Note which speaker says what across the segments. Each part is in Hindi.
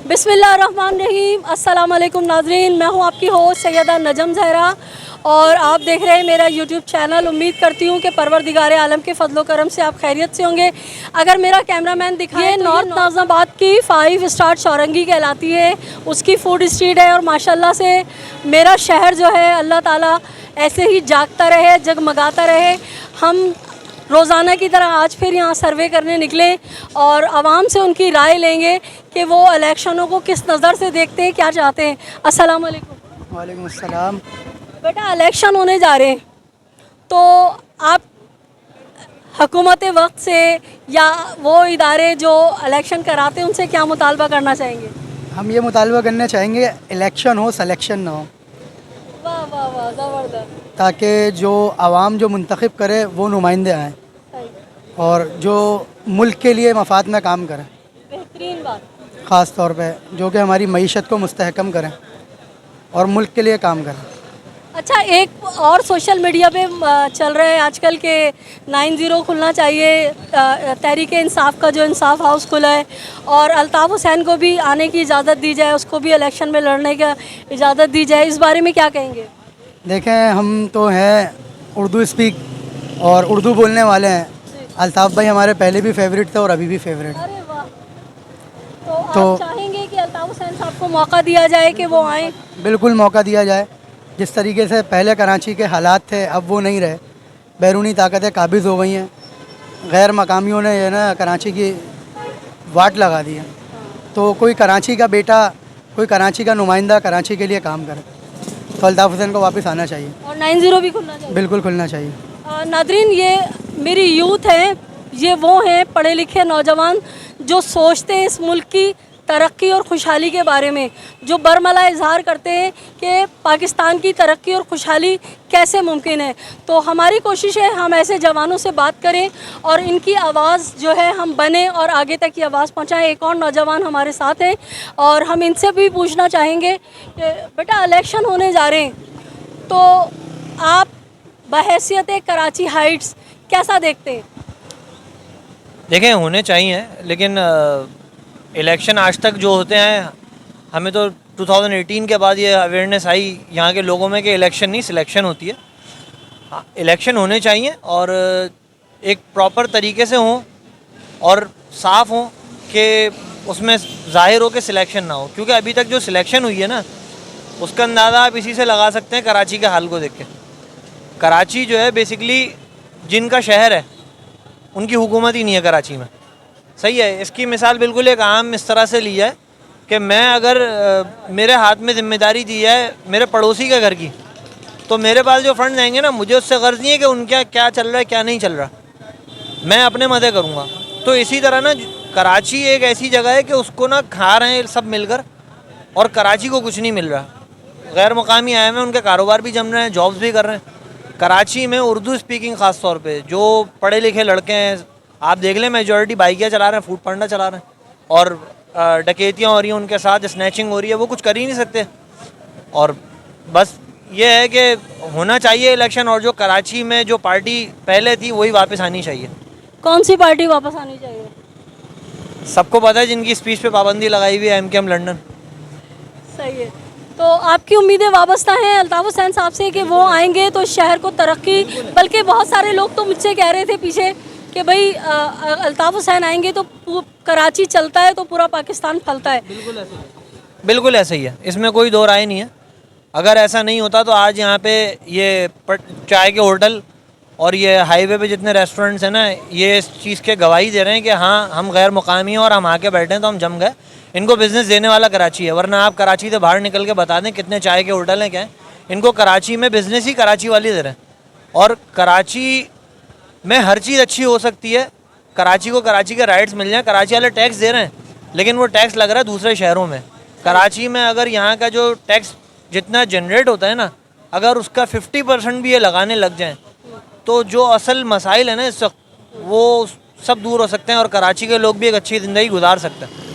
Speaker 1: बिस्मिल्लाहिर्रहमानिर्रहीम। अस्सलाम वालेकुम नाज़रीन, मैं हूं आपकी होस्ट सैयदा नजम ज़हरा और आप देख रहे हैं मेरा यूट्यूब चैनल। उम्मीद करती हूं कि परवरदिगार आलम के फजलो करम से आप खैरियत से होंगे। अगर मेरा कैमरामैन दिखाए तो नॉर्थ नाज़ाबाद की 5 स्टार चौरंगी कहलाती है, उसकी फूड स्ट्रीट है। और माशाल्लाह से मेरा शहर जो है अल्लाह ताला ऐसे ही जागता रहे, जगमगाता रहे। हम रोज़ाना की तरह आज फिर यहाँ सर्वे करने निकले और आवाम से उनकी राय लेंगे कि वो इलेक्शनों को किस नज़र से देखते हैं, क्या चाहते हैं। अस्सलाम वालेकुम।
Speaker 2: वालेकुम अस्सलाम।
Speaker 1: बेटा, इलेक्शन होने जा रहे हैं तो आप हुकूमत वक्त से या वो इदारे जो इलेक्शन कराते हैं उनसे क्या मुतालबा करना चाहेंगे?
Speaker 2: हम ये मुतालबा करना चाहेंगे इलेक्शन हो, सिलेक्शन ना हो,
Speaker 1: वाह वाह वाह, ज़बरदस्त।
Speaker 2: ताकि जो आवाम जो मुंतखब करे वो नुमाइंदे आएँ
Speaker 1: सही,
Speaker 2: और जो मुल्क के लिए मफाद में काम करें,
Speaker 1: बेहतरीन बात।
Speaker 2: ख़ास तौर पे जो कि हमारी मईशत को मुस्तहकम करें और मुल्क के लिए काम करें।
Speaker 1: अच्छा, एक और सोशल मीडिया पे चल रहा है आजकल के 90 खुलना चाहिए, तहरीक इंसाफ का जो इंसाफ हाउस खुला है, और अल्ताफ़ हुसैन को भी आने की इजाज़त दी जाए, उसको भी इलेक्शन में लड़ने का इजाज़त दी जाए। इस बारे में क्या कहेंगे?
Speaker 2: देखें, हम तो हैं उर्दू स्पीक और उर्दू बोलने वाले हैं। अल्ताफ़ भाई हमारे पहले भी फेवरेट थे और अभी भी फेवरेट।
Speaker 1: अरे वाह। तो आप चाहेंगे कि अल्ताफ़ हुसैन साहब को मौका दिया जाए कि वो आएँ?
Speaker 2: बिल्कुल मौका दिया जाए। जिस तरीके से पहले कराची के हालात थे अब वो नहीं रहे, बैरूनी ताकतें काबिज़ हो गई हैं, गैर मकामियों ने ये ना कराची की वाट लगा दी है। तो कोई कराची का बेटा, कोई कराची का नुमाइंदा कराची के लिए काम करे तो अल्ताफ़ हुसैन को वापस आना चाहिए।
Speaker 1: और 90 भी खुलना चाहिए?
Speaker 2: बिल्कुल खुलना चाहिए।
Speaker 1: नादरीन, ये मेरी यूथ है, ये वो हैं पढ़े लिखे नौजवान जो सोचते हैं इस मुल्क की तरक्की और खुशहाली के बारे में, जो बरमला इजहार करते हैं कि पाकिस्तान की तरक्की और खुशहाली कैसे मुमकिन है। तो हमारी कोशिश है हम ऐसे जवानों से बात करें और इनकी आवाज़ जो है हम बने और आगे तक की आवाज़ पहुंचाएं। एक और नौजवान हमारे साथ हैं और हम इनसे भी पूछना चाहेंगे कि बेटा, इलेक्शन होने जा रहे हैं तो आप बहैसियत कराची हाइट्स कैसा देखते हैं?
Speaker 3: देखें, होने चाहिए, लेकिन इलेक्शन आज तक जो होते हैं, हमें तो 2018 के बाद ये अवेयरनेस आई यहाँ के लोगों में कि इलेक्शन नहीं सिलेक्शन होती है। हाँ, इलेक्शन होने चाहिए और एक प्रॉपर तरीके से हों और साफ़ हों कि उसमें ज़ाहिर हो कि सिलेक्शन ना हो। क्योंकि अभी तक जो सिलेक्शन हुई है ना, उसका अंदाज़ा आप इसी से लगा सकते हैं कराची के हाल को देख के। कराची जो है बेसिकली जिनका शहर है उनकी हुकूमत ही नहीं है कराची में। सही है। इसकी मिसाल बिल्कुल एक आम इस तरह से ली है कि मैं अगर मेरे हाथ में ज़िम्मेदारी दी है मेरे पड़ोसी के घर की, तो मेरे पास जो फ़ंड आएंगे ना, मुझे उससे गर्ज़ नहीं है कि उनका क्या चल रहा है क्या नहीं चल रहा, मैं अपने मज़े करूँगा। तो इसी तरह ना कराची एक ऐसी जगह है कि उसको ना खा रहे हैं सब मिलकर और कराची को कुछ नहीं मिल रहा। गैर मुकामी आए हुए उनके कारोबार भी जम रहे हैं, जॉब्स भी कर रहे हैं। कराची में उर्दू स्पीकिंग ख़ास तौर पे जो पढ़े लिखे लड़के हैं, आप देख लें मेजॉरिटी बाइकियाँ चला रहे हैं, फूड पांडा चला रहे हैं और डकैतियाँ हो रही हैं, उनके साथ स्नैचिंग हो रही है, वो कुछ कर ही नहीं सकते। और बस ये है कि होना चाहिए इलेक्शन और जो कराची में जो पार्टी पहले थी वही वापस आनी चाहिए।
Speaker 1: कौन सी पार्टी वापस आनी चाहिए?
Speaker 3: सबको पता है जिनकी स्पीच पे पाबंदी लगाई हुई है, MKM लंदन।
Speaker 1: सही है। तो आपकी उम्मीदें वाबस्ता हैं अल्ताफ़ हुसैन साहब से कि वो आएंगे तो शहर को तरक्की, बल्कि बहुत सारे लोग तो मुझसे कह रहे थे पीछे कि भाई अल्ताफ़ हुसैन आएंगे तो कराची चलता है तो पूरा पाकिस्तान फलता है।
Speaker 3: बिल्कुल ऐसा ही है, इसमें कोई दो राय नहीं है। अगर ऐसा नहीं होता तो आज यहाँ पे ये चाय के होटल और ये हाईवे पे जितने रेस्टोरेंट्स हैं ना, ये इस चीज़ के गवाही दे रहे हैं कि हाँ हम गैर मुकामी हैं और हम आके बैठे हैं तो हम जम गए। इनको बिज़नेस देने वाला कराची है, वरना आप कराची से बाहर निकल के बता दें कितने चाय के होटल हैं क्या हैं। इनको कराची में बिज़नेस ही कराची वाले दे रहे हैं। और कराची में हर चीज़ अच्छी हो सकती है, कराची को कराची के राइट्स मिल जाएँ। कराची वाले टैक्स दे रहे हैं लेकिन वो टैक्स लग रहा है दूसरे शहरों में। कराची में अगर यहाँ का जो टैक्स जितना जनरेट होता है ना, अगर उसका 50% भी ये लगाने लग जाएँ तो जो असल मसाइल है ना इस वक्त वो सब दूर हो सकते हैं और कराची के लोग भी एक अच्छी ज़िंदगी गुजार सकते हैं।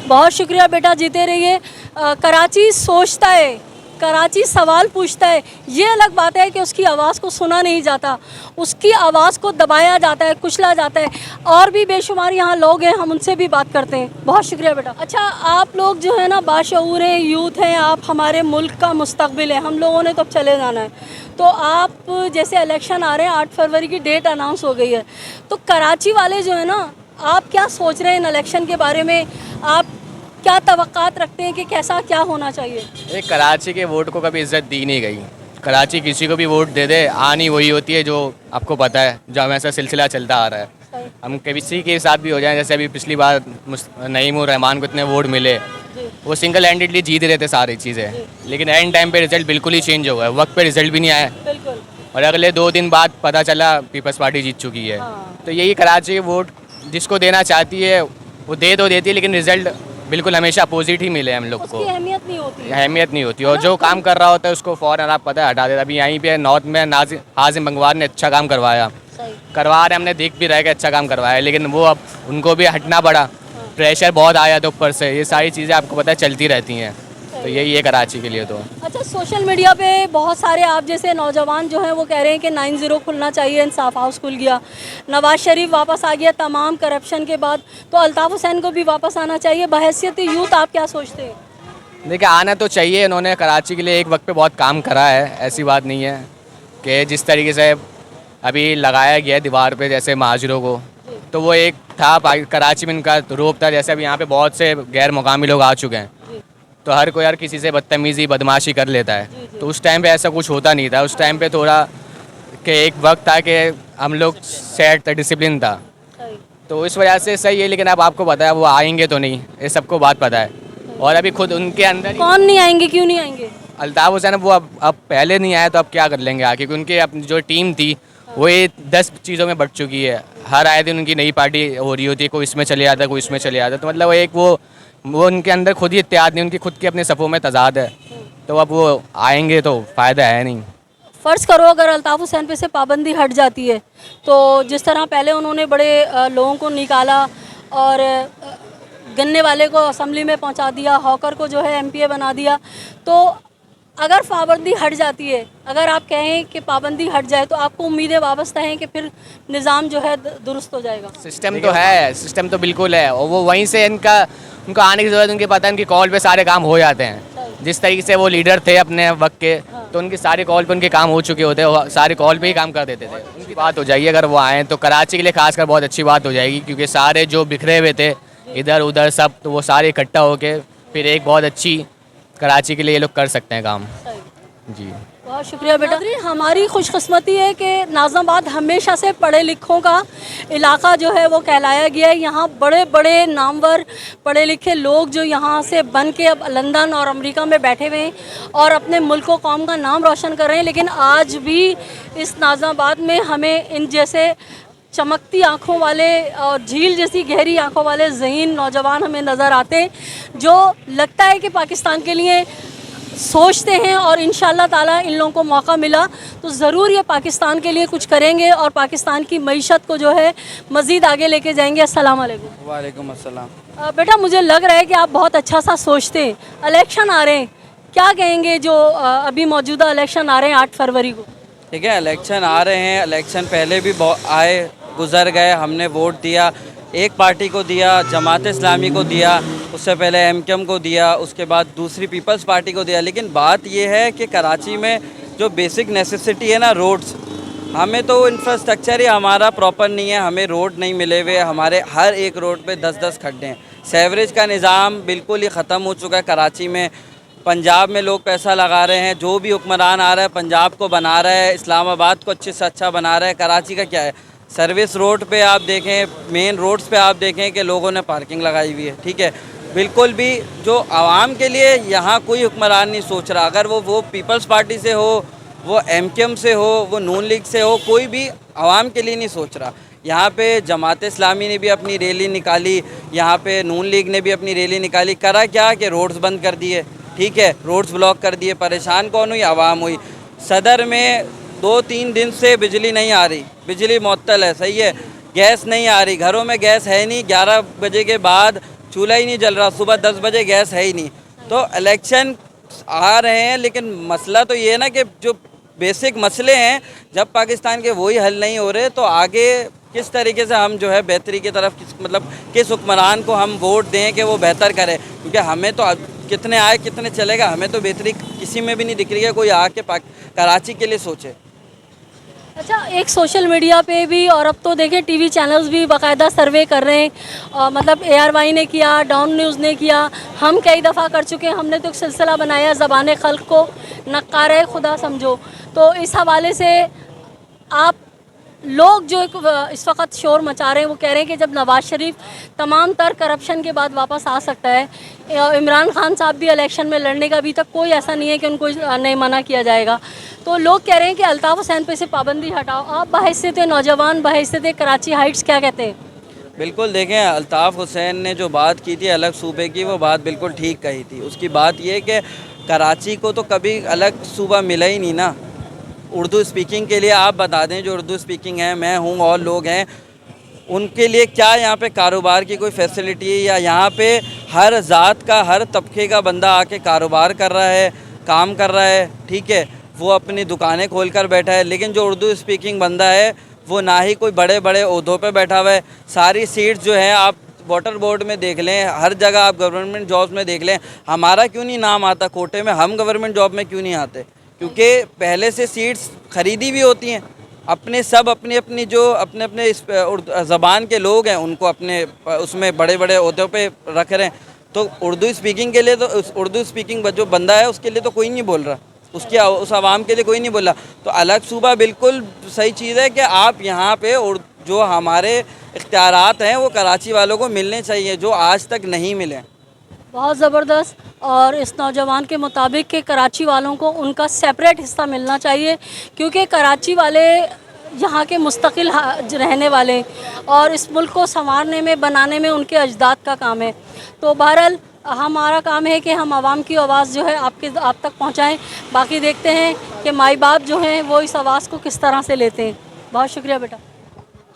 Speaker 1: बहुत शुक्रिया बेटा, जीते रहिए। कराची सोचता है कराची सवाल पूछता है, ये अलग बात है कि उसकी आवाज़ को सुना नहीं जाता, उसकी आवाज़ को दबाया जाता है, कुचला जाता है। और भी बेशुमार यहाँ लोग हैं, हम उनसे भी बात करते हैं। बहुत शुक्रिया बेटा। अच्छा, आप लोग जो है ना बाशऊर हैं, यूथ हैं, आप हमारे मुल्क का मुस्तकबिल है, हम लोगों ने तो अब चले जाना है। तो आप जैसे इलेक्शन आ रहे हैं, 8 फरवरी की डेट अनाउंस हो गई है, तो कराची वाले जो है ना, आप क्या सोच रहे हैं इन इलेक्शन के बारे में? आप क्या तवक्कात रखते हैं कि कैसा क्या होना चाहिए?
Speaker 4: एक कराची के वोट को कभी इज्जत दी नहीं गई। कराची किसी को भी वोट दे दे, आनी वही होती है जो आपको पता है, जब ऐसा सिलसिला चलता आ रहा है।
Speaker 1: सही।
Speaker 4: हम किसी के साथ भी हो जाए, जैसे अभी पिछली बार नईम और रहमान को इतने वोट मिले, वो सिंगल हैंडेडली जीत रहे थे सारी चीज़ें, लेकिन एंड टाइम पे रिजल्ट बिल्कुल ही चेंज हो गया, वक्त पे रिजल्ट भी नहीं आया
Speaker 1: बिल्कुल।
Speaker 4: और अगले 2 दिन बाद पता चला पीपल्स पार्टी जीत चुकी है।
Speaker 1: हाँ।
Speaker 4: तो यही कराची के वोट जिसको देना चाहती है वो दे तो देती है, लेकिन रिजल्ट बिल्कुल हमेशा अपोजिट ही मिले हम लोग को,
Speaker 1: उसकी अहमियत नहीं होती।
Speaker 4: अहमियत नहीं होती। और जो काम कर रहा होता है उसको फ़ौरन आप पता है हटा देता। अभी यहीं पे नॉर्थ में हाजिम बंगवार ने अच्छा काम करवाया,
Speaker 1: सही।
Speaker 4: करवा रहे, हमने देख भी रहे कि अच्छा काम करवाया, लेकिन वो अब उनको भी हटना पड़ा, प्रेशर बहुत आया था ऊपर से। ये सारी चीज़ें आपको पता है चलती रहती हैं, तो यही है कराची के लिए। तो
Speaker 1: अच्छा, सोशल मीडिया पे बहुत सारे आप जैसे नौजवान जो हैं वो कह रहे हैं कि 9-0 खुलना चाहिए, इंसाफ हाउस खुल गया, नवाज शरीफ वापस आ गया तमाम करप्शन के बाद, तो अल्ताफ़ हुसैन को भी वापस आना चाहिए। बहैसियत यूथ आप क्या सोचते हैं?
Speaker 4: देखिए, आना तो चाहिए। इन्होंने कराची के लिए एक वक्त पे बहुत काम करा है, ऐसी बात नहीं है कि जिस तरीके से अभी लगाया गया है दीवार पे जैसे महाजरों को, तो वो एक था कराची में इनका रोब था। जैसे अभी यहाँ पे बहुत से गैर मुकामी लोग आ चुके हैं, तो हर कोई हर किसी से बदतमीज़ी बदमाशी कर लेता है। तो उस टाइम पे ऐसा कुछ होता नहीं था। उस टाइम पे थोड़ा कि एक वक्त था कि हम लोग सेट था, डिसिप्लिन था, तो इस वजह से सही है। लेकिन अब आपको पता है वो आएंगे तो नहीं, ये सबको बात पता है। और अभी खुद उनके अंदर ही
Speaker 1: कौन नहीं आएंगे, क्यों नहीं आएंगे?
Speaker 4: अल्ताफ़ हुसैन वो अब पहले नहीं आए तो अब क्या कर लेंगे आके, क्योंकि उनकी अपनी जो टीम थी वो ये 10 चीज़ों में बढ़ चुकी है। हर आए दिन उनकी नई पार्टी हो रही होती है, कोई इसमें चले जाता है, कोई इसमें चले जाता है। तो मतलब एक वो उनके अंदर खुद ही इत्तेहाद नहीं, उनकी खुद की अपने सफ़ों में तजाद है। तो अब वो आएंगे तो फ़ायदा है नहीं।
Speaker 1: फ़र्ज़ करो अगर अल्ताफ़ हुसैन पे से पाबंदी हट जाती है, तो जिस तरह पहले उन्होंने बड़े लोगों को निकाला और गन्ने वाले को असम्बली में पहुंचा दिया, हॉकर को जो है एमपीए बना दिया, तो अगर पाबंदी हट जाती है, अगर आप कहें कि पाबंदी हट जाए, तो आपको उम्मीदें वाबस्ता हैं कि फिर निज़ाम जो है दुरुस्त हो जाएगा?
Speaker 4: सिस्टम तो है, सिस्टम तो बिल्कुल है, और वो वहीं से उनको आने की ज़रूरत, उनके पता है उनकी कॉल पे सारे काम हो जाते हैं। जिस तरीके से वो लीडर थे अपने वक्त के, तो उनकी सारे कॉल पे उनके काम हो चुके होते हैं, वो सारे कॉल पे ही काम कर देते थे। उनकी बात हो जाएगी अगर वो आएँ तो कराची के लिए खासकर बहुत अच्छी बात हो जाएगी, क्योंकि सारे जो बिखरे हुए थे इधर उधर सब, तो वो सारे इकट्ठा होके फिर एक बहुत अच्छी कराची के लिए ये लोग कर सकते हैं काम। जी,
Speaker 1: बहुत शुक्रिया बेटा। हमारी खुशकिस्मती है कि नाज़िमाबाद हमेशा से पढ़े लिखों का इलाका जो है वो कहलाया गया है। यहाँ बड़े बड़े नामवर पढ़े लिखे लोग जो यहाँ से बन के अब लंदन और अमेरिका में बैठे हुए हैं और अपने मुल्क व कौम का नाम रोशन कर रहे हैं, लेकिन आज भी इस नाज़िमाबाद में हमें इन जैसे चमकती आँखों वाले और झील जैसी गहरी आँखों वाले ज़हीन नौजवान हमें नज़र आते हैं, जो लगता है कि पाकिस्तान के लिए सोचते हैं और इंशाअल्लाह ताला इन लोगों को मौका मिला तो ज़रूर ये पाकिस्तान के लिए कुछ करेंगे और पाकिस्तान की मईशत को जो है मज़ीद आगे लेके जाएंगे। अस्सलाम वालेकुम।
Speaker 5: वालेकुम अस्सलाम।
Speaker 1: बेटा, मुझे लग रहा है कि आप बहुत अच्छा सा सोचते हैं। इलेक्शन आ रहे हैं, क्या कहेंगे जो अभी मौजूदा इलेक्शन आ रहे हैं 8 फरवरी को?
Speaker 5: ठीक है, इलेक्शन आ रहे हैं, इलेक्शन पहले भी आए गुज़र गए, हमने वोट दिया, एक पार्टी को दिया, जमात इस्लामी को दिया, उससे पहले एमकेएम को दिया, उसके बाद दूसरी पीपल्स पार्टी को दिया। लेकिन बात यह है कि कराची में जो बेसिक नेसेसिटी है ना, रोड्स, हमें तो इंफ्रास्ट्रक्चर ही हमारा प्रॉपर नहीं है, हमें रोड नहीं मिले हुए, हमारे हर एक रोड पे 10-10 खड्डे हैं। सेवरेज का निज़ाम बिल्कुल ही ख़त्म हो चुका है कराची में। पंजाब में लोग पैसा लगा रहे हैं, जो भी हुक्मरान आ रहा है पंजाब को बना रहा है, इस्लामाबाद को अच्छे से अच्छा बना रहा है। कराची का क्या है, सर्विस रोड पे आप देखें, मेन रोड्स पे आप देखें कि लोगों ने पार्किंग लगाई हुई है। ठीक है, बिल्कुल भी जो आवाम के लिए यहाँ कोई हुक्मरान नहीं सोच रहा। अगर वो पीपल्स पार्टी से हो, वो एमकेएम से हो, वो नून लीग से हो, कोई भी आवाम के लिए नहीं सोच रहा। यहाँ पे जमात इस्लामी ने भी अपनी रैली निकाली, यहाँ पे नून लीग ने भी अपनी रैली निकाली, करा क्या कि रोड्स बंद कर दिए। ठीक है, रोड्स ब्लॉक कर दिए, परेशान कौन हुई? आवाम हुई। सदर में 2-3 दिन से बिजली नहीं आ रही, बिजली मुअत्तल है, सही है, गैस नहीं आ रही, घरों में गैस है नहीं, 11 बजे के बाद चूल्हा ही नहीं जल रहा, सुबह 10 बजे गैस है ही नहीं। तो इलेक्शन आ रहे हैं, लेकिन मसला तो ये है ना कि जो बेसिक मसले हैं जब पाकिस्तान के वही हल नहीं हो रहे, तो आगे किस तरीके से हम जो है बेहतरी की तरफ मतलब किस हुक्मरान को हम वोट दें कि वो बेहतर करे। क्योंकि हमें तो कितने आए कितने चलेगा, हमें तो बेहतरी किसी में भी नहीं दिख रही है कोई आके कराची के लिए सोचे।
Speaker 1: अच्छा, एक सोशल मीडिया पे भी और अब तो देखिए टीवी चैनल्स भी बाकायदा सर्वे कर रहे हैं, मतलब ARY ने किया, डॉन न्यूज़ ने किया, हम कई दफ़ा कर चुके हैं, हमने तो एक सिलसिला बनाया ज़बान खल्क को नक्कारे खुदा समझो। तो इस हवाले से आप लोग जो इस वक्त शोर मचा रहे हैं वो कह रहे हैं कि जब नवाज़ शरीफ तमाम तर करप्शन के बाद वापस आ सकता है, इमरान खान साहब भी इलेक्शन में लड़ने का अभी तक कोई ऐसा नहीं है कि उनको नहीं मना किया जाएगा, तो लोग कह रहे हैं कि अल्ताफ़ हुसैन पे से पाबंदी हटाओ। आप बहैसियत नौजवान, बहैसियत कराची हाइट्स क्या कहते हैं?
Speaker 5: बिल्कुल देखें, अल्ताफ़ हुसैन ने जो बात की थी अलग सूबे की, वो बात बिल्कुल ठीक कही थी। उसकी बात ये कि कराची को तो कभी अलग सूबा मिला ही नहीं ना। उर्दू स्पीकिंग के लिए आप बता दें, जो उर्दू स्पीकिंग है, मैं हूँ और लोग हैं, उनके लिए क्या यहाँ पे कारोबार की कोई फैसिलिटी है? या यहाँ पे हर ज़ात का, हर तबके का बंदा आके कारोबार कर रहा है, काम कर रहा है, ठीक है, वो अपनी दुकानें खोल कर बैठा है। लेकिन जो उर्दू स्पीकिंग बंदा है वो ना ही कोई बड़े बड़े ओहदों पे बैठा हुआ है। सारी सीट्स जो हैं आप वाटर बोर्ड में देख लें, हर जगह आप गवर्नमेंट जॉब्स में देख लें, हमारा क्यों नहीं नाम आता कोटे में? हम गवर्नमेंट जॉब में क्यों नहीं आते? क्योंकि पहले से सीट्स खरीदी भी होती हैं। अपने सब अपनी अपनी जो अपने अपने ज़बान के लोग हैं उनको अपने उसमें बड़े बड़े ओहदों पे रख रहे हैं। तो उर्दू स्पीकिंग के लिए तो उर्दू स्पीकिंग जो बंदा है उसके लिए तो कोई नहीं बोल रहा, उसके उस आवाम के लिए कोई नहीं बोला। तो अलग सूबा बिल्कुल सही चीज़ है कि आप यहाँ पे जो हमारे इख्तियारात हैं वो कराची वालों को मिलने चाहिए, जो आज तक नहीं मिले।
Speaker 1: बहुत ज़बरदस्त। और इस नौजवान के मुताबिक कि कराची वालों को उनका सेपरेट हिस्सा मिलना चाहिए, क्योंकि कराची वाले यहाँ के मुस्तकिल रहने वाले और इस मुल्क को संवारने में, बनाने में उनके अजदाद का काम है। तो बहरहाल हमारा काम है कि हम आवाम की आवाज़ जो है आप तक पहुँचाएँ। बाकी देखते हैं कि माई बाप जो हैं वो इस आवाज़ को किस तरह से लेते हैं। बहुत शुक्रिया बेटा।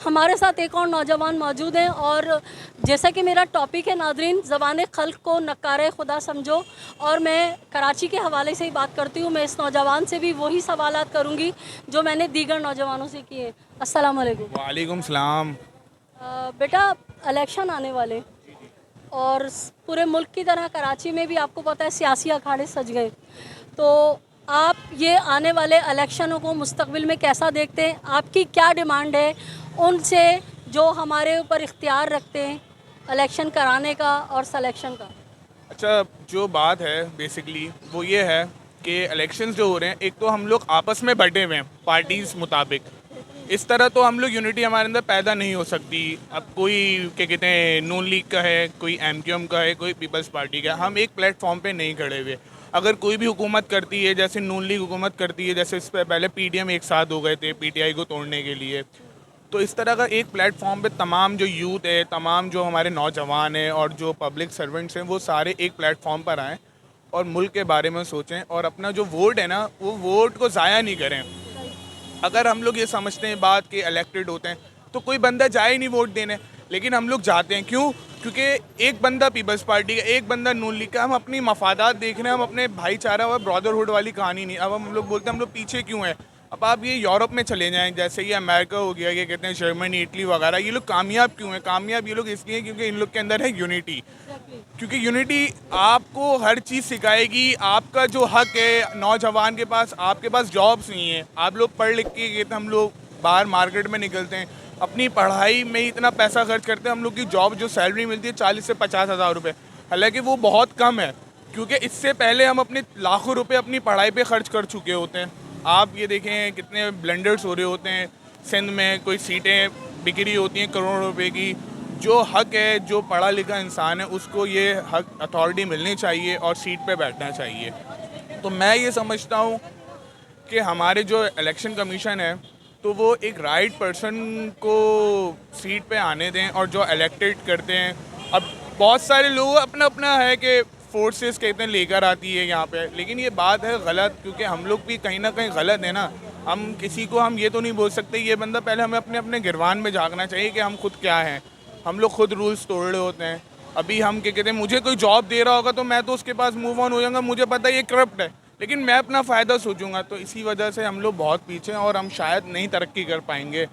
Speaker 1: हमारे साथ एक और नौजवान मौजूद हैं और जैसा कि मेरा टॉपिक है नाज़रीन, ज़बान खल्क को नक्कारे खुदा समझो, और मैं कराची के हवाले से ही बात करती हूँ। मैं इस नौजवान से भी वही सवालात करूँगी जो मैंने दीगर नौजवानों से किए। अस्सलाम वालेकुम।
Speaker 6: वालेकुम सलाम।
Speaker 1: बेटा, इलेक्शन आने वाले और पूरे मुल्क की तरह कराची में भी आपको पता है सियासी अखाड़े सज गए, तो आप ये आने वाले इलेक्शनों को मुस्तकबिल में कैसा देखते हैं? आपकी क्या डिमांड है उनसे जो हमारे ऊपर इख्तियार रखते हैं इलेक्शन कराने का और सिलेक्शन का?
Speaker 6: अच्छा, जो बात है बेसिकली वो ये है कि इलेक्शंस जो हो रहे हैं, एक तो हम लोग आपस में बटे हुए हैं पार्टीज़ मुताबिक, इस तरह तो हम लोग यूनिटी हमारे अंदर पैदा नहीं हो सकती। अब कोई क्या कहते हैं नून लीग का है, कोई MQM का है, कोई पीपल्स पार्टी का, हम एक प्लेटफॉर्म पे नहीं खड़े हुए। अगर कोई भी हुकूमत करती है, जैसे नून लीग हुकूमत करती है, जैसे इस पर पहले PDM एक साथ हो गए थे PTI को तोड़ने के लिए, तो इस तरह का एक प्लेटफॉर्म पे तमाम जो यूथ है, तमाम जो हमारे नौजवान हैं और जो पब्लिक सर्वेंट्स हैं, वो सारे एक प्लेटफॉर्म पर आएँ और मुल्क के बारे में सोचें और अपना जो वोट है ना, वो वोट को ज़ाया नहीं करें। अगर हम लोग ये समझते हैं बात कि इलेक्टेड होते हैं तो कोई बंदा जाए नहीं वोट देने, लेकिन हम लोग जाते हैं। क्यों? क्योंकि एक बंदा पीपल्स पार्टी का, एक बंदा नून लीग का, हम अपनी मफादात देख रहे हैं, हम अपने भाईचारा और ब्रदरहुड वाली कहानी नहीं। अब हम लोग बोलते हैं हम लोग पीछे क्यों हैं। अब आप ये यूरोप में चले जाएं, जैसे ये अमेरिका हो गया, ये कहते हैं जर्मनी, इटली वगैरह, ये लोग कामयाब क्यों हैं? कामयाब ये लोग इसलिए क्योंकि इन लोग के अंदर है यूनिटी। क्योंकि यूनिटी आपको हर चीज़ सिखाएगी। आपका जो हक है, नौजवान के पास, आपके पास जॉब्स नहीं है, आप लोग पढ़ लिख के कहते हम लोग बाहर मार्केट में निकलते हैं, अपनी पढ़ाई में इतना पैसा खर्च करते हैं। हम लोग की जॉब जो सैलरी मिलती है 40 से 50 हज़ार रुपये, हालांकि वो बहुत कम है, क्योंकि इससे पहले हम अपने लाखों रुपए अपनी पढ़ाई पे खर्च कर चुके होते हैं। आप ये देखें कितने ब्लेंडर्स हो रहे होते हैं सिंध में, कोई सीटें बिक्री होती हैं करोड़ों रुपए की। जो हक है, जो पढ़ा लिखा इंसान है, उसको ये हक अथॉरिटी मिलनी चाहिए और सीट पे बैठना चाहिए। तो मैं ये समझता हूँ कि हमारे जो इलेक्शन कमीशन है तो वो एक राइट पर्सन को सीट पे आने दें और जो इलेक्टेड करते हैं। अब बहुत सारे लोग अपना अपना है कि फोर्सेस कहते हैं लेकर आती है यहाँ पे, लेकिन ये बात है गलत, क्योंकि हम लोग भी कहीं ना कहीं गलत है ना। हम किसी को हम ये तो नहीं बोल सकते ये बंदा, पहले हमें अपने अपने गिरवान में झांकना चाहिए कि हम खुद क्या हैं। हम लोग खुद रूल्स तोड़ रहे होते हैं। अभी हम क्या कहते हैं, मुझे कोई जॉब दे रहा होगा तो मैं तो उसके पास मूव ऑन हो जाऊंगा, मुझे पता है ये करप्ट है, लेकिन मैं अपना फ़ायदा सोचूंगा। तो इसी वजह से हम लोग बहुत पीछे हैं और हम शायद नहीं तरक्की कर पाएंगे।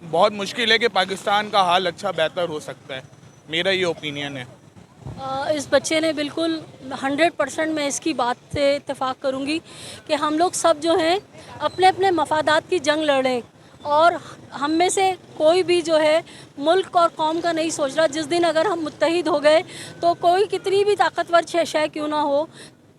Speaker 6: बहुत मुश्किल है कि पाकिस्तान का हाल अच्छा बेहतर हो सकता है, मेरा ये ओपिनियन है।
Speaker 1: इस बच्चे ने बिल्कुल 100% मैं इसकी बात से इत्तेफाक करूंगी कि हम लोग सब जो हैं अपने अपने मफादात की जंग लड़ रहे हैं और हम में से कोई भी जो है मुल्क और कौम का नहीं सोच रहा। जिस दिन अगर हम मुत्तहिद हो गए तो कोई कितनी भी ताकतवर शय क्यों ना हो,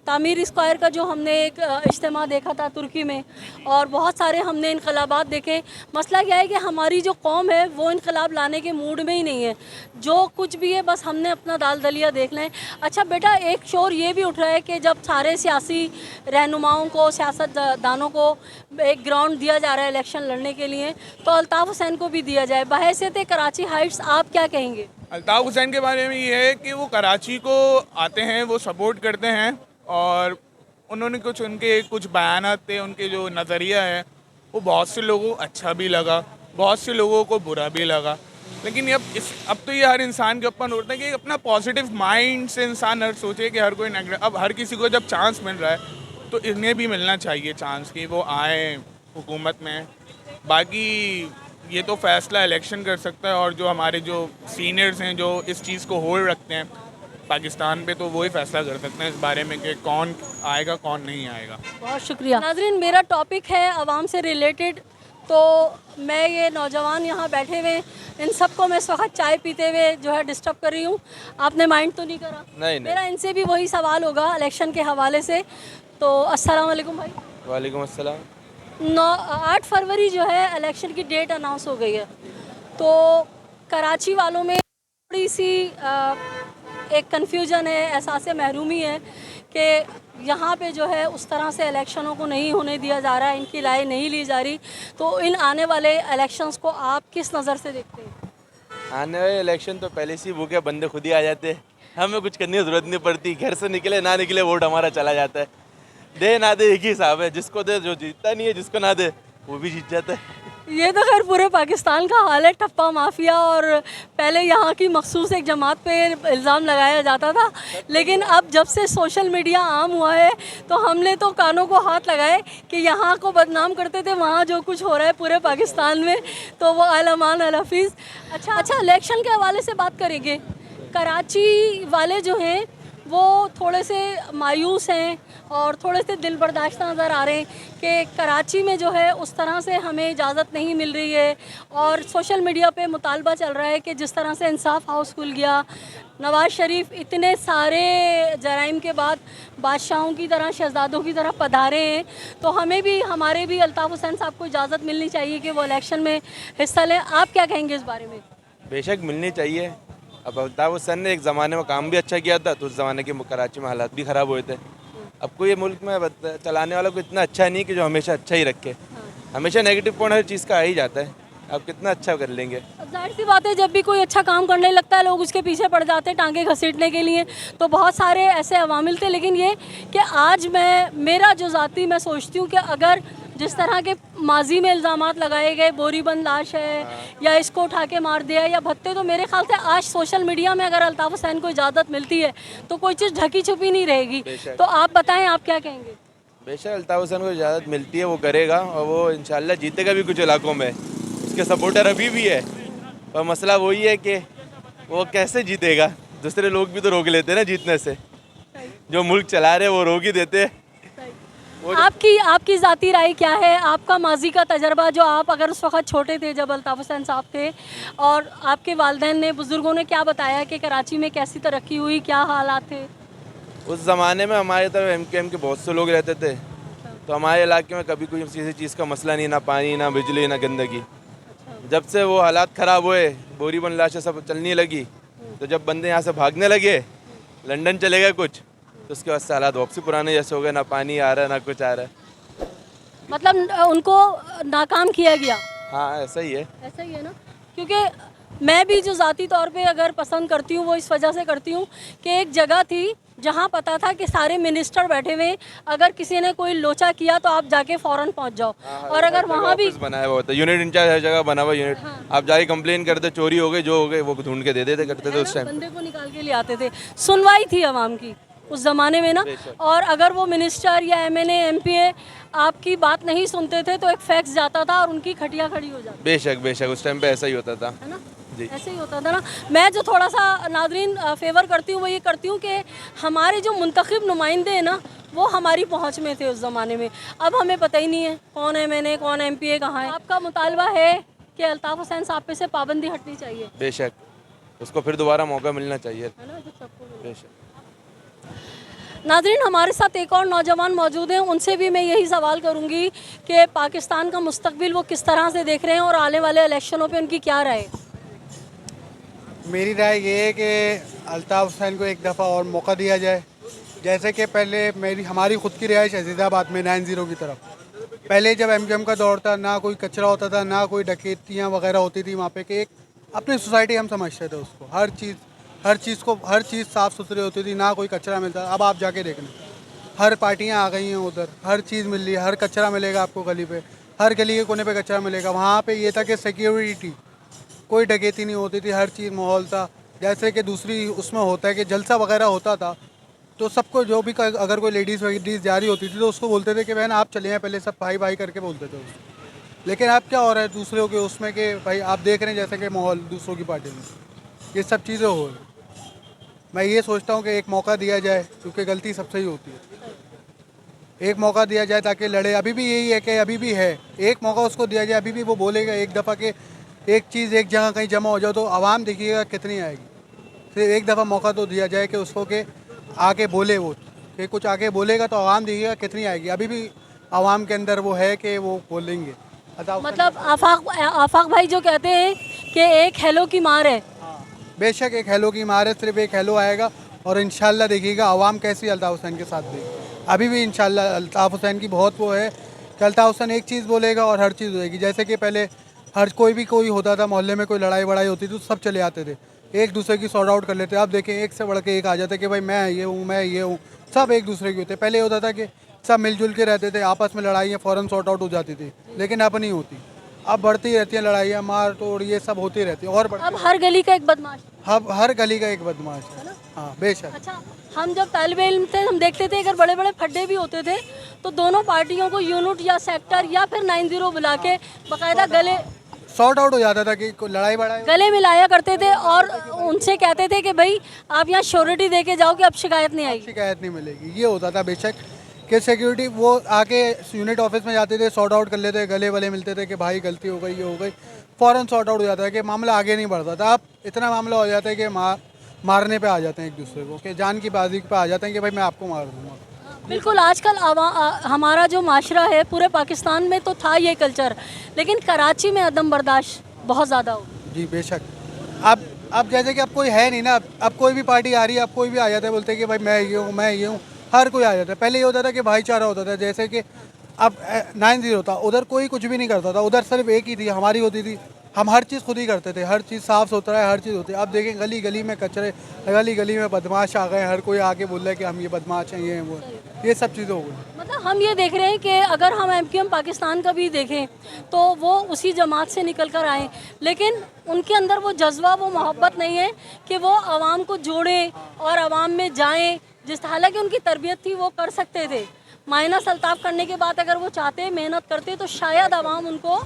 Speaker 1: तामीर स्क्वायर का जो हमने एक इज्तिमा देखा था तुर्की में, और बहुत सारे हमने इनकलाबात देखे। मसला क्या है कि हमारी जो कौम है वो इनकलाब लाने के मूड में ही नहीं है। जो कुछ भी है बस हमने अपना दाल दलिया देखना है। अच्छा बेटा, एक शोर ये भी उठ रहा है कि जब सारे सियासी रहनुमाओं को, सियासतदानों को एक ग्राउंड दिया जा रहा है इलेक्शन लड़ने के लिए, तो अल्ताफ़ हुसैन को भी दिया जाए। बहैसियत कराची हाइट्स आप क्या कहेंगे?
Speaker 6: अल्ताफ़ हुसैन के बारे में ये है कि वो कराची को आते हैं, वो सपोर्ट करते हैं और उन्होंने उनके कुछ बयानात थे, उनके जो नज़रिया है वो बहुत से लोगों को अच्छा भी लगा, बहुत से लोगों को बुरा भी लगा। लेकिन अब तो ये हर इंसान के ऊपर होता है कि अपना पॉजिटिव माइंड से इंसान हर सोचे कि हर कोई नेगेटिव। अब हर किसी को जब चांस मिल रहा है तो इन्हें भी मिलना चाहिए चांस कि वो आए हुकूमत में। बाकी ये तो फ़ैसला इलेक्शन कर सकता है और जो हमारे जो सीनियर्स हैं जो इस चीज़ को होल्ड रखते हैं पाकिस्तान पे, तो वही फैसला कर सकते हैं इस बारे में कि कौन आएगा कौन नहीं आएगा।
Speaker 1: बहुत शुक्रिया। नाज़रीन, मेरा टॉपिक है आवाम से रिलेटेड। तो मैं ये नौजवान यहाँ बैठे हुए, इन सबको मैं इस वक्त चाय पीते हुए जो है डिस्टर्ब कर रही हूँ। आपने माइंड तो नहीं करा?
Speaker 7: नहीं।
Speaker 1: मेरा इनसे भी वही सवाल होगा इलेक्शन के हवाले से। तो अस्सलाम वालेकुम भाई।
Speaker 7: वालेकुम अस्सलाम।
Speaker 1: 8 फरवरी जो है इलेक्शन की डेट अनाउंस हो गई है, तो कराची वालों में थोड़ी सी एक कन्फ्यूजन है, एहसास महरूमी है कि यहाँ पे जो है उस तरह से इलेक्शनों को नहीं होने दिया जा रहा है, इनकी राय नहीं ली जा रही। तो इन आने वाले इलेक्शंस को आप किस नज़र से देखते हैं?
Speaker 7: आने वाले इलेक्शन तो पहले से ही भूखे बंदे खुद ही आ जाते हैं, हमें कुछ करने की ज़रूरत नहीं पड़ती। घर से निकले ना निकले वोट हमारा चला जाता है। दे ना दे एक ही हिसाब है, जिसको दे, जो जीतता नहीं है, जिसको ना दे वो भी जीत जाता है।
Speaker 1: ये तो खैर पूरे पाकिस्तान का हाल है, ठप्पा माफिया। और पहले यहाँ की मखसूस एक जमात पे इल्ज़ाम लगाया जाता था, लेकिन अब जब से सोशल मीडिया आम हुआ है तो हमने तो कानों को हाथ लगाए कि यहाँ को बदनाम करते थे, वहाँ जो कुछ हो रहा है पूरे पाकिस्तान में तो वो अलमान अल हफीज़। अच्छा, इलेक्शन के हवाले से बात करेंगे। कराची वाले जो हैं वो थोड़े से मायूस हैं और थोड़े से दिल बर्दाश्ता नज़र आ रहे हैं कि कराची में जो है उस तरह से हमें इजाज़त नहीं मिल रही है। और सोशल मीडिया पे मुतालबा चल रहा है कि जिस तरह से इंसाफ हाउस खुल गया, नवाज़ शरीफ इतने सारे जराइम के बाद बादशाहों की तरह, शहजादों की तरह पधारे हैं, तो हमें भी, हमारे भी अल्ताफ़ हुसैन साहब को इजाज़त मिलनी चाहिए कि वो इलेक्शन में हिस्सा लें। आप क्या कहेंगे इस बारे में?
Speaker 7: बेशक मिलनी चाहिए। अब अल्ताफ़ हुसैन ने एक ज़माने में काम भी अच्छा किया था, तो उस ज़माने के कराची में हालात भी ख़राब हुए थे। अब कोई ये मुल्क में चलाने वाला को इतना अच्छा नहीं कि जो हमेशा अच्छा ही रखे। हमेशा नेगेटिव पॉइंट हर चीज़ का आ ही जाता है। अब कितना अच्छा कर लेंगे?
Speaker 1: जाहिर सी बात है, जब भी कोई अच्छा काम करने लगता है लोग उसके पीछे पड़ जाते हैं टांगे घसीटने के लिए। तो बहुत सारे ऐसे अवामिल थे, लेकिन ये कि आज मेरा जो ज़ाती मैं सोचती हूँ कि अगर जिस तरह के माजी में इल्ज़ामात लगाए गए, बोरीबंद लाश है या इसको उठा के मार दिया या भत्ते, तो मेरे ख्याल से आज सोशल मीडिया में अगर अल्ताफ़ हुसैन को इजाज़त मिलती है तो कोई चीज़ ढकी छुपी नहीं रहेगी। तो आप बताएं, आप क्या कहेंगे?
Speaker 7: बेशक अल्ताफ़ हुसैन को इजाज़त मिलती है, वो करेगा और वो इंशाल्लाह जीतेगा भी कुछ इलाकों में। उसके सपोर्टर अभी भी है, पर मसला वही है कि वो कैसे जीतेगा। दूसरे लोग भी तो रोक लेते हैं ना जीतने से, जो मुल्क चला रहे वो रोक ही देते हैं।
Speaker 1: आपकी ज़ाती राय क्या है? आपका माजी का तजर्बा, जो आप अगर उस वक्त छोटे थे जब अल्ताफ़ हुसैन साहब थे, और आपके वालिदैन ने, बुज़ुर्गों ने क्या बताया कि कराची में कैसी तरक्की हुई, क्या हालात थे?
Speaker 7: उस ज़माने में हमारे तरफ MKM के बहुत से लोग रहते थे, तो हमारे इलाके में कभी कोई किसी चीज़ का मसला नहीं, ना पानी, ना बिजली, ना गंदगी। जब से वो हालात ख़राब हुए, बोरीबंद लाशें सब चलने लगी, तो जब बंदे यहाँ से भागने लगे, लंदन चले गए कुछ, तो उसके बाद से हालात वापसी पुराने जैसे हो गए। ना पानी आ रहा है, ना कुछ आ रहा है।
Speaker 1: मतलब उनको नाकाम किया गया।
Speaker 7: हाँ, ऐसा ही है।
Speaker 1: ऐसा ही है ना, क्योंकि मैं भी जो ज़ाती तौर पे अगर पसंद करती हूँ वो इस वजह से करती हूँ कि एक जगह थी जहाँ पता था कि सारे मिनिस्टर बैठे हुए हैं, अगर किसी ने कोई लोचा किया तो आप जाके फ़ौरन पहुँच जाओ। और अगर वहाँ भी
Speaker 7: ऑफिस बनाया हुआ होता है, यूनिट इंचार्ज हर जगह बना हुआ यूनिट। आप जाके कंप्लेन करते, चोरी हो गई जो हो गई वो ढूंढ के दे देते करते थे उस टाइम।
Speaker 1: बंदे को निकाल के ले आते थे, सुनवाई थी आवाम की उस ज़माने में ना। और अगर वो मिनिस्टर या एमएनए एमपीए आपकी बात नहीं सुनते थे तो एक फैक्स जाता था और उनकी खटिया खड़ी हो जाती,
Speaker 7: बेशक बेशक उस टाइम पे ऐसा ही होता था
Speaker 1: है ना।
Speaker 7: जी।
Speaker 1: ऐसे ही होता था ना। मैं जो थोड़ा सा नादरीन फेवर करती हूँ वो ये करती हूँ कि हमारे जो मुंतखब नुमाइंदे हैं ना वो हमारी पहुँच में थे उस ज़माने में। अब हमें पता ही नहीं है कौन एमएनए कौन एमपीए कहाँ है। आपका मुतालबा है कि अल्ताफ़ हुसैन साहब पे से पाबंदी हटनी चाहिए,
Speaker 7: बेशक उसको फिर दोबारा मौका मिलना चाहिए।
Speaker 1: है ना, जो सबको मिले।
Speaker 7: बेशक।
Speaker 1: नाज़रीन, हमारे साथ एक और नौजवान मौजूद हैं, उनसे भी मैं यही सवाल करूंगी कि पाकिस्तान का मुस्तकबिल वो किस तरह से देख रहे हैं और आने वाले इलेक्शनों पे उनकी क्या राय है।
Speaker 8: मेरी राय ये है कि अल्ताफ़ हुसैन को एक दफ़ा और मौका दिया जाए। जैसे कि पहले हमारी ख़ुद की रिहाइश अजीज़ाबाद में 90 की तरफ, पहले जब एमकेएम का दौर था ना कोई कचरा होता था ना कोई डकैतियाँ वगैरह होती थी वहाँ पे, कि एक अपनी सोसाइटी हम समझते थे उसको, हर चीज़ साफ़ सुथरी होती थी, ना कोई कचरा मिलता। अब आप जाके देखना हर पार्टियाँ आ गई हैं उधर, हर चीज़ मिल रही है, हर कचरा मिलेगा आपको गली पे, हर गली के कोने पे कचरा मिलेगा। वहाँ पे ये था कि सिक्योरिटी, कोई डकैती नहीं होती थी, हर चीज़ माहौल था। जैसे कि दूसरी उसमें होता है कि जलसा वगैरह होता था तो सबको जो भी अगर कोई लेडीज़ वगैडीज़ जा रही होती थी तो उसको बोलते थे कि बहन आप चले हैं, पहले सब भाई भाई करके बोलते थे उसको। लेकिन अब क्या हो रहा है दूसरों के उसमें कि भाई आप देख रहे हैं जैसे कि माहौल दूसरों की पार्टी में ये सब चीज़ें हो रही। मैं ये सोचता हूँ कि एक मौका दिया जाए, क्योंकि गलती सबसे ही होती है। एक मौका दिया जाए ताकि लड़े। अभी भी यही है कि अभी भी है, एक मौका उसको दिया जाए, अभी भी वो बोलेगा एक दफ़ा कि एक चीज़ एक जगह कहीं जमा हो जाओ तो आवाम देखिएगा कितनी आएगी। सिर्फ एक दफ़ा मौका तो दिया जाए कि उसको कि आके बोले, वो कि कुछ आके बोलेगा तो आवाम देखिएगा कितनी आएगी। अभी भी आवाम के अंदर वो है कि वो बोलेंगे।
Speaker 1: मतलब आफाक भाई जो कहते हैं कि एक हेलो की मार है।
Speaker 8: बेशक एक हेलो की मार है, सिर्फ एक हेलो आएगा और इंशाल्लाह देखिएगा आवाम कैसी अल्ताफ़ हुसैन के साथ देगी। अभी भी इंशाल्लाह अल्ताफ़ हुसैन की बहुत वो है कि अल्ताफ़ हुसैन एक चीज़ बोलेगा और हर चीज़ होएगी। जैसे कि पहले हर कोई होता था, मोहल्ले में कोई लड़ाई वड़ाई होती थी तो सब चले आते थे, एक दूसरे की सॉर्ट आउट कर लेते। अब देखें एक से बढ़ के एक आ जाते कि भाई मैं ये हूँ, सब एक दूसरे के होते। पहले होता था कि सब मिलजुल के रहते थे, आपस में लड़ाइयाँ फ़ौरन सॉर्ट आउट हो जाती थी, लेकिन अब नहीं होती। अब बढ़ती रहती हैं लड़ाइयाँ, मार तोड़ ये सब होती रहती है। और
Speaker 1: अब हर गली का एक बदमाश,
Speaker 8: हर गली का एक बदमाश है। हाँ बेशक।
Speaker 1: अच्छा, हम जब तालिबे इल्म थे हम देखते थे अगर बड़े बड़े फड्डे भी होते थे तो दोनों पार्टियों को यूनिट या सेक्टर या फिर 90 बुला के बाकायदा गले
Speaker 8: सॉर्ट आउट हो जाता था कि लड़ाई बड़ाई
Speaker 1: गले मिलाया करते थे और उनसे कहते थे कि भाई आप यहाँ श्योरिटी दे के जाओ कि अब शिकायत नहीं आएगी।
Speaker 8: शिकायत नहीं मिलेगी, ये होता था बेशक। कि सिक्योरिटी वो आके यूनिट ऑफिस में जाते थे, सॉर्ट आउट कर लेते, गले वाले मिलते थे कि भाई गलती हो गई, ये हो गई, फ़ौरन सॉर्ट आउट हो जाता है कि मामला आगे नहीं बढ़ता था। अब इतना मामला हो जाता है कि मारने पे आ जाते हैं एक दूसरे को, कि जान की बाजी पे आ जाते हैं कि भाई मैं आपको मार दूँगा।
Speaker 1: बिल्कुल, आजकल हमारा जो माशरा है पूरे पाकिस्तान में तो था ये कल्चर, लेकिन कराची में अदम बर्दाश्त बहुत ज़्यादा हो।
Speaker 8: जी बेशक। अब जैसे कि अब कोई है नहीं ना, अब कोई भी पार्टी आ रही है, अब कोई भी आ जाता है बोलते हैं कि भाई मैं ये हूँ, हर कोई आ जाता है। पहले ये होता था कि भाईचारा होता था, जैसे कि अब 90 था, उधर कोई कुछ भी नहीं करता था, उधर सिर्फ एक ही थी, हमारी होती थी, हम हर चीज़ खुद ही करते थे, हर चीज़ साफ़ सुथरा है, हर चीज़ होती है। अब देखें गली गली में कचरे, गली गली में बदमाश आ गए, हर कोई आके बोल रहा है कि हम ये बदमाश हैं, ये हैं वो, ये सब चीज़ें हो गई।
Speaker 1: मतलब हम ये देख रहे हैं कि अगर हम एमक्यूएम पाकिस्तान का भी देखें तो वो उसी जमात से निकल कर आए, लेकिन उनके अंदर वो जज्बा, वो मोहब्बत नहीं है कि वो आवाम को जोड़ें और आवाम में जाएं। जिस हालांकि उनकी तरबियत थी वो कर सकते थे, माइनस अल्ताफ़ करने के बाद अगर वो चाहते, मेहनत करते तो शायद आवाम उनको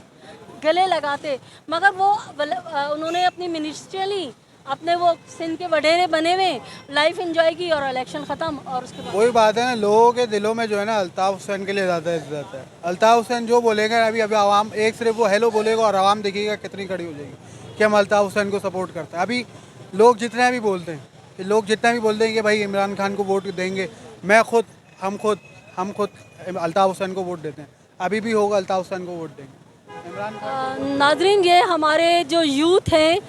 Speaker 1: गले लगाते, मगर वो उन्होंने अपनी मिनिस्ट्रियली अपने वो सिंध के वडेरे बने हुए लाइफ एंजॉय की और इलेक्शन ख़त्म। और उसके बाद
Speaker 8: वही बात है ना, लोगों के दिलों में जो है ना अल्ताफ़ हुसैन के लिए ज़्यादा इज्जत है। अल्ताफ़ हुसैन जो बोलेगा अभी आवाम एक सिर्फ वो हेलो बोलेगा और आवाम देखिएगा कितनी खड़ी हो जाएगी कि हम अल्ताफ़ हुसैन को सपोर्ट करते हैं। अभी लोग जितना भी बोलते हैं कि भाई इमरान खान को वोट देंगे, हम खुद अल्ताफ़ हुसैन को वोट देते हैं, अभी भी होगा अल्ताफ़ हुसैन को वोट देंगे।
Speaker 1: नाज़रीन, ये हमारे जो यूथ हैं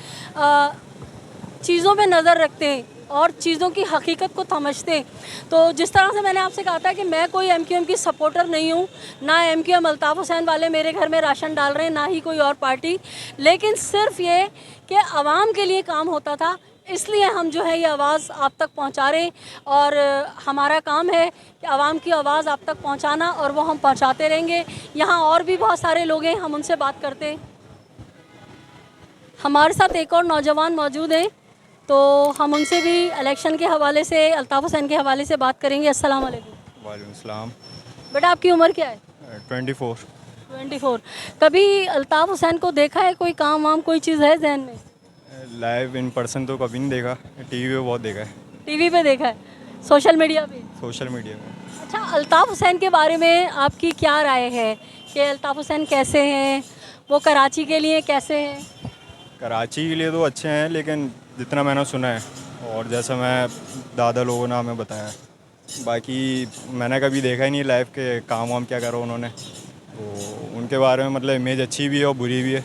Speaker 1: चीज़ों पे नज़र रखते हैं और चीज़ों की हकीकत को समझते हैं। तो जिस तरह से मैंने आपसे कहा था कि मैं कोई एमक्यूएम की सपोर्टर नहीं हूँ, ना एमक्यूएम अल्ताफ़ हुसैन वाले मेरे घर में राशन डाल रहे हैं, ना ही कोई और पार्टी, लेकिन सिर्फ ये कि आवाम के लिए काम होता था, इसलिए हम जो है ये आवाज़ आप तक पहुंचा रहे हैं और हमारा काम है कि आवाम की आवाज़ आप तक पहुंचाना और वो हम पहुंचाते रहेंगे। यहाँ और भी बहुत सारे लोग हैं, हम उनसे बात करते हैं। हमारे साथ एक और नौजवान मौजूद हैं, तो हम उनसे भी इलेक्शन के हवाले से, अल्ताफ़ हुसैन के हवाले से बात करेंगे। अस्सलाम वालेकुम।
Speaker 9: वालेकुम सलाम।
Speaker 1: बेटा आपकी उम्र क्या है?
Speaker 9: 24।
Speaker 1: 24। कभी अल्ताफ़ हुसैन को देखा है? कोई काम वाम कोई चीज़ है जहन में?
Speaker 9: लाइव इन पर्सन तो कभी नहीं देखा, टीवी पे बहुत देखा है,
Speaker 1: टीवी पे देखा है, सोशल मीडिया पे?
Speaker 9: सोशल मीडिया में।
Speaker 1: अच्छा, अल्ताफ़ हुसैन के बारे में आपकी क्या राय है कि अल्ताफ़ हुसैन कैसे हैं, वो कराची के लिए कैसे हैं?
Speaker 9: कराची के लिए तो अच्छे हैं, लेकिन जितना मैंने सुना है और जैसा मैं दादा लोगों ने हमें बताया है, बाकी मैंने कभी देखा ही नहीं लाइव के काम वाम क्या करा उन्होंने, तो उनके बारे में मतलब इमेज अच्छी भी है और बुरी भी है।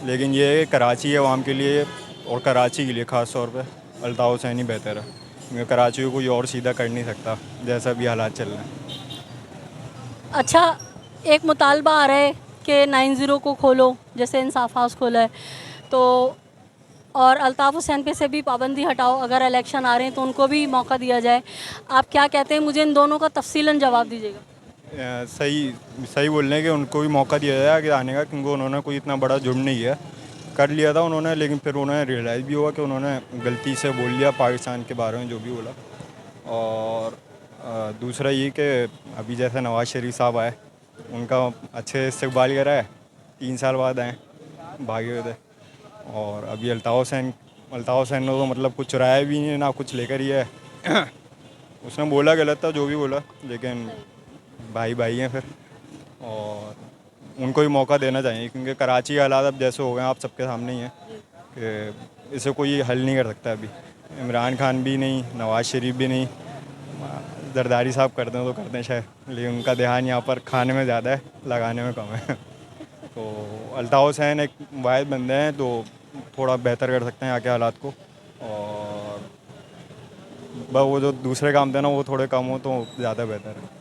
Speaker 9: लेकिन ये है कि कराची के अवाम के लिए और कराची के लिए ख़ास तौर पे अल्ताफ़ हुसैन ही बेहतर है, क्योंकि कराची को कोई और सीधा कर नहीं सकता जैसा भी हालात चल रहे हैं।
Speaker 1: अच्छा, एक मुतालबा आ रहा है कि 90 को खोलो, जैसे इंसाफ हाउस खोला है, तो और अल्ताफ़ हुसैन पे से भी पाबंदी हटाओ, अगर इलेक्शन आ रहे हैं तो उनको भी मौका दिया जाए। आप क्या कहते हैं? मुझे इन दोनों का तफसीलन जवाब दीजिएगा।
Speaker 9: सही बोल रहे हैं कि उनको भी मौका दिया जाए आगे आने का, क्योंकि उन्होंने कोई इतना बड़ा जुर्म नहीं किया, कर लिया था उन्होंने, लेकिन फिर उन्हें रियलाइज़ भी हुआ कि उन्होंने गलती से बोल लिया पाकिस्तान के बारे में जो भी बोला। और दूसरा ये कि अभी जैसे नवाज़ शरीफ साहब आए, उनका अच्छे इस्तकबाल करा है, 3 साल बाद आए भागे हुए थे। और अभी अल्ताफ़ हुसैन ने तो मतलब कुछ चुराया भी नहीं, ना कुछ लेकर ही है। उसने बोला गलत था जो भी बोला, लेकिन भाई भाई हैं फिर, और उनको भी मौका देना चाहिए, क्योंकि कराची के हालात अब जैसे हो गए आप सबके सामने ही हैं कि इसे कोई हल नहीं कर सकता। अभी इमरान खान भी नहीं, नवाज़ शरीफ भी नहीं, जरदारी साहब करते हैं तो करते हैं शायद, लेकिन उनका ध्यान यहाँ पर खाने में ज़्यादा है, लगाने में कम है। तो अल्ताफ़ हुसैन एक वाहिद बंदे हैं तो थोड़ा बेहतर कर सकते हैं यहाँ के हालात को, और बस वो जो दूसरे काम थे ना वो थोड़े कम हो तो ज़्यादा बेहतर है।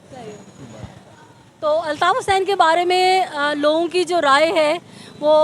Speaker 1: तो अल्ताफ़ हुसैन के बारे में लोगों की जो राय है वो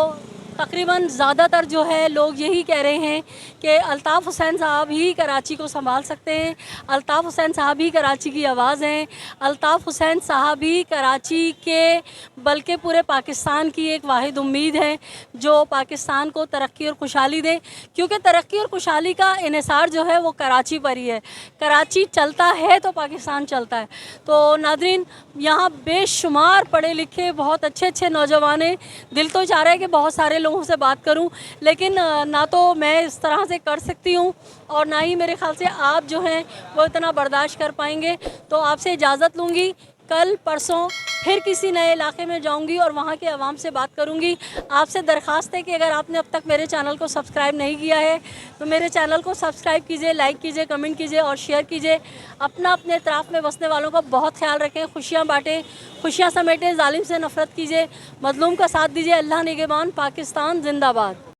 Speaker 1: तकरीबन ज़्यादातर जो है लोग यही कह रहे हैं कि अल्ताफ़ हुसैन साहब ही कराची को संभाल सकते हैं, अल्ताफ़ हुसैन साहब ही कराची की आवाज़ हैं, अल्ताफ़ हुसैन साहब ही कराची के बल्कि पूरे पाकिस्तान की एक वाहिद उम्मीद है जो पाकिस्तान को तरक्की और खुशहाली दे, क्योंकि तरक्की और खुशहाली का इन्हिसार जो है वो कराची पर ही है। कराची चलता है तो पाकिस्तान चलता है। तो नादरीन, यहाँ बेशुमार पढ़े लिखे बहुत अच्छे अच्छे नौजवान हैं। दिल तो चाह रहा है कि बहुत सारे लोगों से बात करूं, लेकिन ना तो मैं इस तरह से कर सकती हूं और ना ही मेरे ख्याल से आप जो हैं वो इतना बर्दाश्त कर पाएंगे। तो आपसे इजाज़त लूँगी, कल परसों फिर किसी नए इलाके में जाऊंगी और वहाँ के अवाम से बात करूंगी। आपसे दरख्वास्त है कि अगर आपने अब तक मेरे चैनल को सब्सक्राइब नहीं किया है तो मेरे चैनल को सब्सक्राइब कीजिए, लाइक कीजिए, कमेंट कीजिए और शेयर कीजिए। अपने इतराफ़ में बसने वालों का बहुत ख्याल रखें, खुशियाँ बाँटें, खुशियाँ समेटें, जालिम से नफ़रत कीजिए, मज़लूम का साथ दीजिए। अल्लाह निगहबान, पाकिस्तान जिंदाबाद।